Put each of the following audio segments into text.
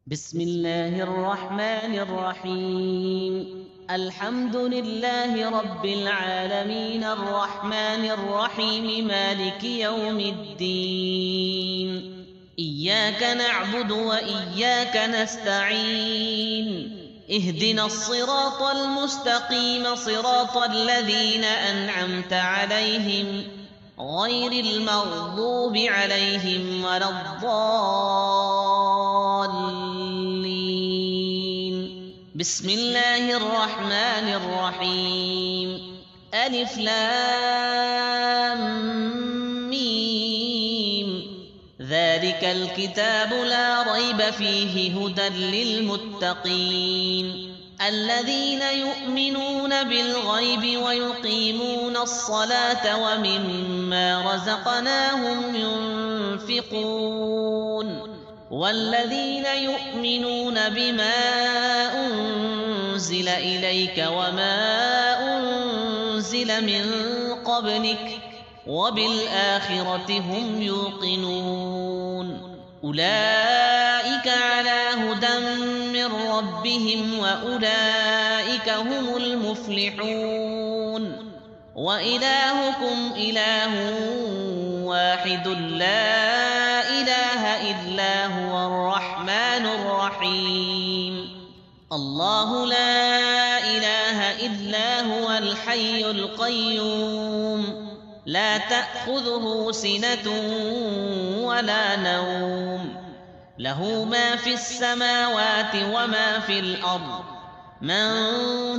بسم الله الرحمن الرحيم. الحمد لله رب العالمين الرحمن الرحيم مالك يوم الدين. إياك نعبد وإياك نستعين. اهدنا الصراط المستقيم صراط الذين أنعمت عليهم غير المغضوب عليهم ولا الضالين. بسم الله الرحمن الرحيم. ألف لام ميم. ذلك الكتاب لا ريب فيه هدى للمتقين الذين يؤمنون بالغيب ويقيمون الصلاة ومما رزقناهم ينفقون والذين يؤمنون بما أنزل إليك وما أنزل من قبلك وبالآخرة هم يوقنون. أولئك على هدى من ربهم وأولئك هم المفلحون. وإلهكم إله واحد لا إله إلا هو الرحمن الرحيم. الله لا إله إلا هو الحي القيوم لا تأخذه سنة ولا نوم له ما في السماوات وما في الأرض. من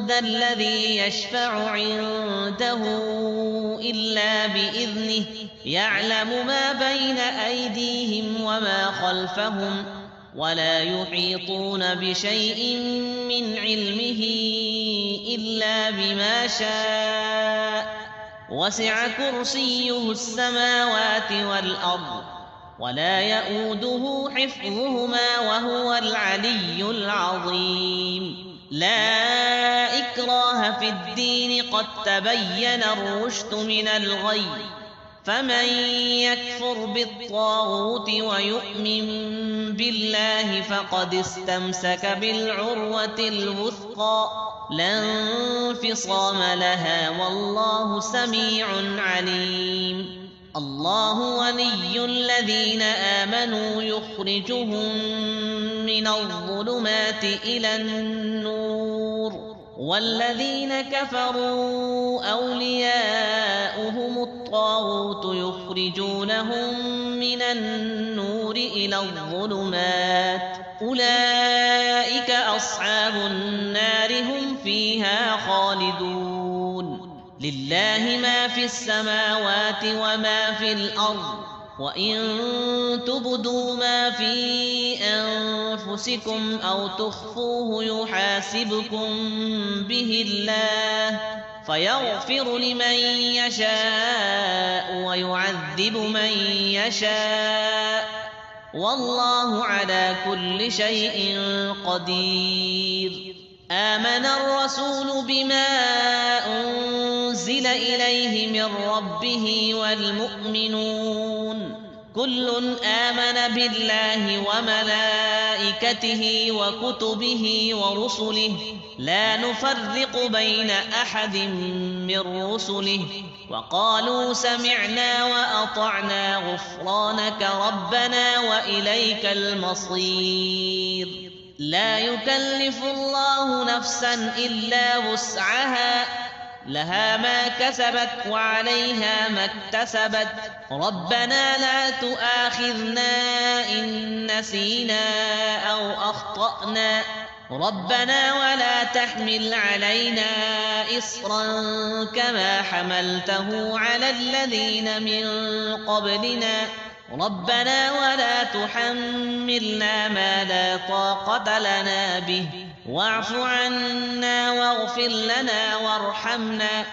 ذا الذي يشفع عنده إلا بإذنه يعلم ما بين أيديهم وما خلفهم ولا يحيطون بشيء من علمه إلا بما شاء وسع كرسيه السماوات والأرض ولا يؤوده حفظهما وهو العلي العظيم. لا إكراه في الدين قد تبين الرشد من الغي فمن يكفر بالطاغوت ويؤمن بالله فقد استمسك بالعروة الوثقى لا انفصام لها والله سميع عليم. الله ولي الذين آمنوا يخرجهم من الظلمات إلى النور والذين كفروا أولياؤهم الطاغوت يخرجونهم من النور إلى الظلمات أولئك أصحاب النار هم فيها خالدون. لله ما في السماوات وما في الأرض وإن تبدوا ما في أنفسكم أو تخفوه يحاسبكم به الله فيغفر لمن يشاء ويعذب من يشاء والله على كل شيء قدير. آمن الرسول بما أنزل إليه من ربه والمؤمنون كل آمن بالله وملائكته وكتبه ورسله لا نفرق بين أحد من رسله وقالوا سمعنا وأطعنا غفرانك ربنا وإليك المصير. لا يكلف الله نفسا إلا وسعها لها ما كسبت وعليها ما اكتسبت ربنا لا تؤاخذنا إن نسينا أو أخطأنا ربنا ولا تحمل علينا إصرا كما حملته على الذين من قبلنا ربنا ولا تحملنا ما لا طاقة لنا به واعف عنا واغفر لنا وارحمنا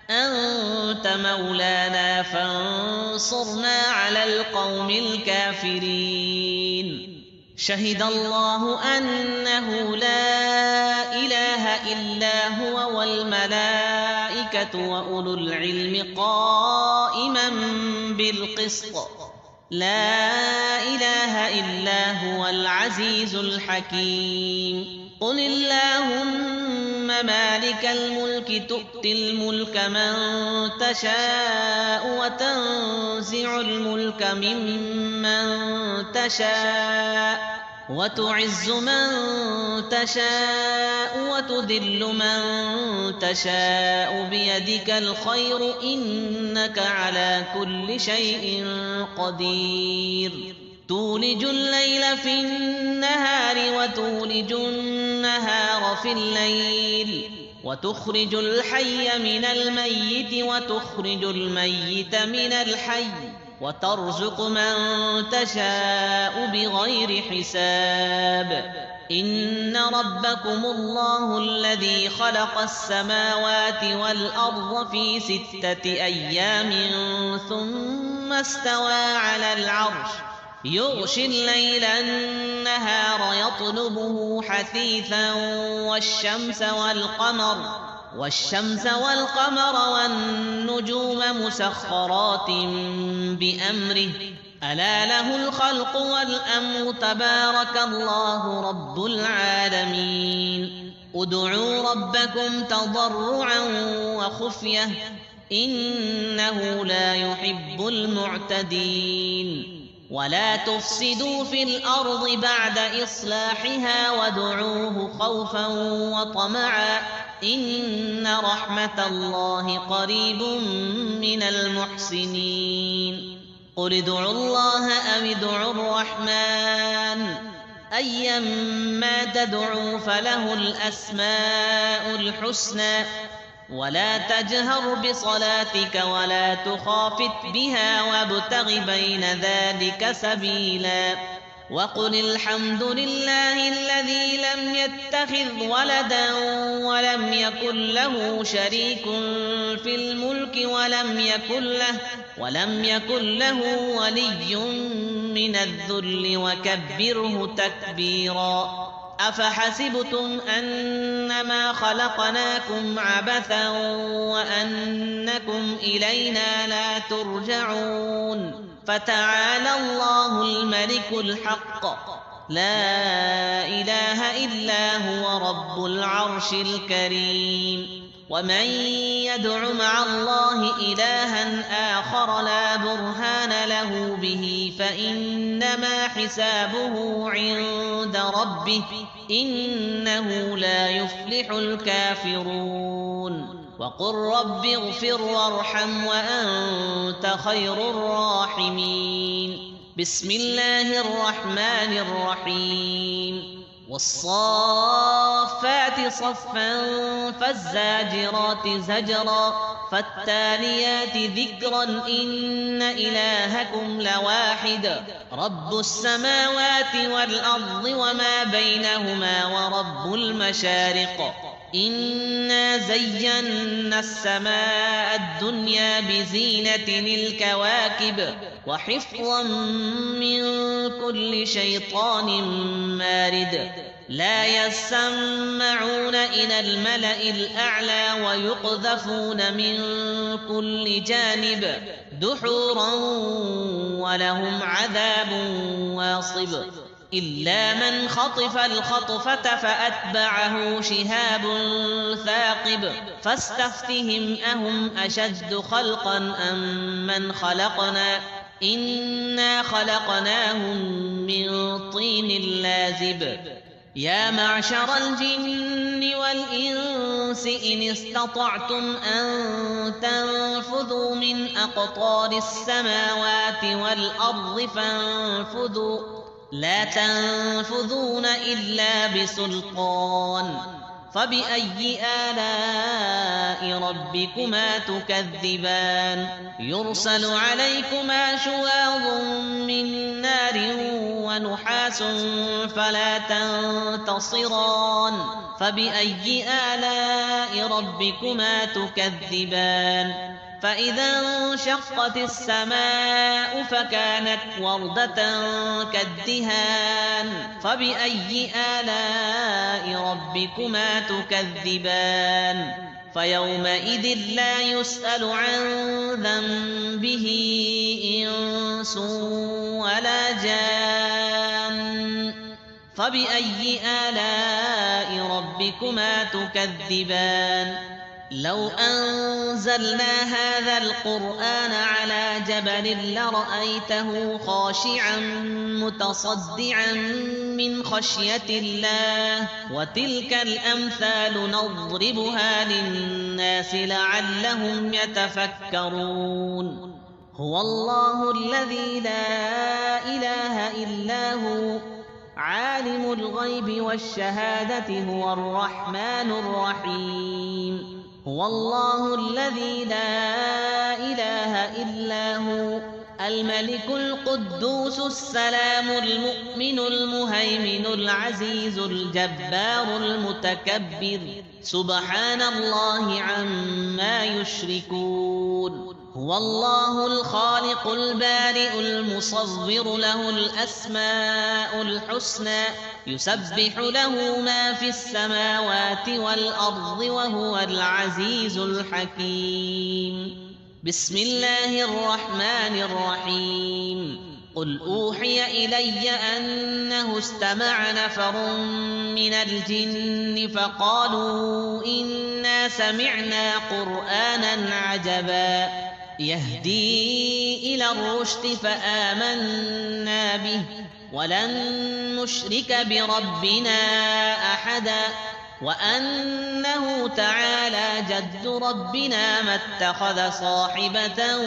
أنت مولانا فانصرنا على القوم الكافرين. شهد الله أنه لا إله إلا هو والملائكة وأولو العلم قائما بالقسط لا إله إلا هو العزيز الحكيم قل اللهم مالك الملك تؤتي الملك من تشاء وتنزع الملك ممن تشاء وتعز من تشاء وتذل من تشاء بيدك الخير إنك على كل شيء قدير تولج الليل في النهار وتولج النهار في الليل وتخرج الحي من الميت وتخرج الميت من الحي وترزق من تشاء بغير حساب إن ربكم الله الذي خلق السماوات والأرض في 6 أيام ثم استوى على العرش يغشي الليل النهار يطلبه حثيثا والشمس والقمر والنجوم مسخرات بأمره ألا له الخلق والأمر تبارك الله رب العالمين ادعوا ربكم تضرعا وخفية إنه لا يحب المعتدين ولا تفسدوا في الأرض بعد إصلاحها وادعوه خوفا وطمعا إن رحمة الله قريب من المحسنين قل ادعوا الله أو ادعوا الرحمن أيما تدعوا فله الأسماء الحسنى ولا تجهر بصلاتك ولا تخافت بها وابتغ بين ذلك سبيلا وقل الحمد لله الذي لم يتخذ ولدا ولم يكن له شريك في الملك ولم يكن له ولي من الذل وكبره تكبيرا أفحسبتم أنما خلقناكم عبثا وأنكم إلينا لا ترجعون فتعالى الله الملك الحق لا إله إلا هو رب العرش الكريم ومن يدع مع الله إلها آخر لا برهان له به فإنما حسابه عند ربه إنه لا يفلح الكافرون وقل رب اغفر وارحم وأنت خير الراحمين بسم الله الرحمن الرحيم والصافات صفا فالزاجرات زجرا فالتاليات ذكرا إن إلهكم لواحد رب السماوات والأرض وما بينهما ورب المشارق إنا زينا السماء الدنيا بزينة الكواكب وحفظا من كل شيطان مارد لا يسمعون إلى الملأ الأعلى ويقذفون من كل جانب دحورا ولهم عذاب واصب إلا من خطف الخطفة فأتبعه شهاب ثاقب فاستفتهم أهم أشد خلقا أم من خلقنا إنا خلقناهم من طين لازب يا معشر الجن والإنس إن استطعتم أن تنفذوا من أقطار السماوات والأرض فانفذوا لا تنفذون إلا بسلطان فبأي آلاء ربكما تكذبان يرسل عليكما شواظ من نار ونحاس فلا تنتصران فبأي آلاء ربكما تكذبان فإذا انشقت السماء فكانت وردة كالدهان فبأي آلاء ربكما تكذبان فيومئذ لا يسأل عن ذنبه إنس ولا جان فبأي آلاء ربكما تكذبان لو أنزلنا هذا القرآن على جبل لرأيته خاشعا متصدعا من خشية الله وتلك الأمثال نضربها للناس لعلهم يتفكرون هو الله الذي لا إله إلا هو عالم الغيب والشهادة هو الرحمن الرحيم هو الله الذي لا إله إلا هو الملك القدوس السلام المؤمن المهيمن العزيز الجبار المتكبر سبحان الله عما يشركون هو الله الخالق البارئ المصور له الأسماء الحسنى يسبح له ما في السماوات والأرض وهو العزيز الحكيم بسم الله الرحمن الرحيم قل أوحي إلي أنه استمع نفر من الجن فقالوا إنا سمعنا قرآنا عجبا يهدي إلى الرشد فآمنا به ولن نشرك بربنا أحدا وأنه تعالى جد ربنا ما اتخذ صاحبة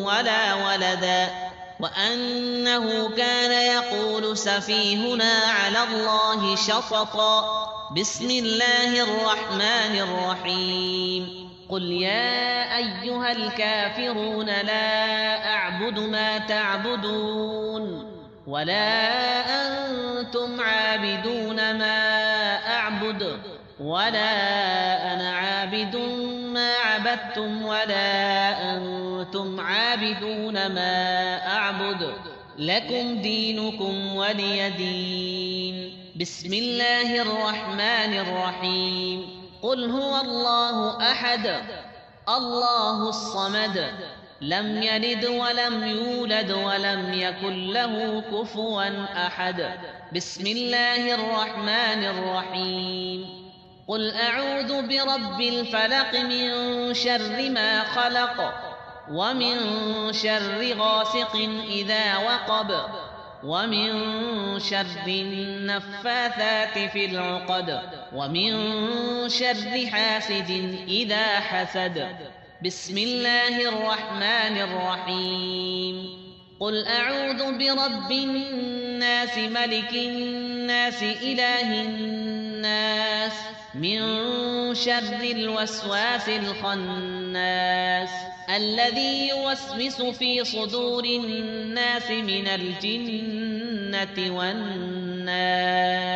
ولا ولدا وأنه كان يقول سفيهنا على الله شططا بسم الله الرحمن الرحيم قل يا أيها الكافرون لا أعبد ما تعبدون ولا أنتم عابدون ما أعبد ولا أنا عابد ما عبدتم ولا أنتم عابدون ما أعبد لكم دينكم ولي دين بسم الله الرحمن الرحيم قل هو الله أحد الله الصمد لم يلد ولم يولد ولم يكن له كفوا أحد بسم الله الرحمن الرحيم قل أعوذ برب الفلق من شر ما خلق ومن شر غاسق إذا وقب ومن شر النفاثات في العقد ومن شر حاسد إذا حسد بسم الله الرحمن الرحيم قل أعوذ برب الناس ملك الناس إله الناس من شر الوسواس الخناس الذي يوسوس في صدور الناس من الجنة والناس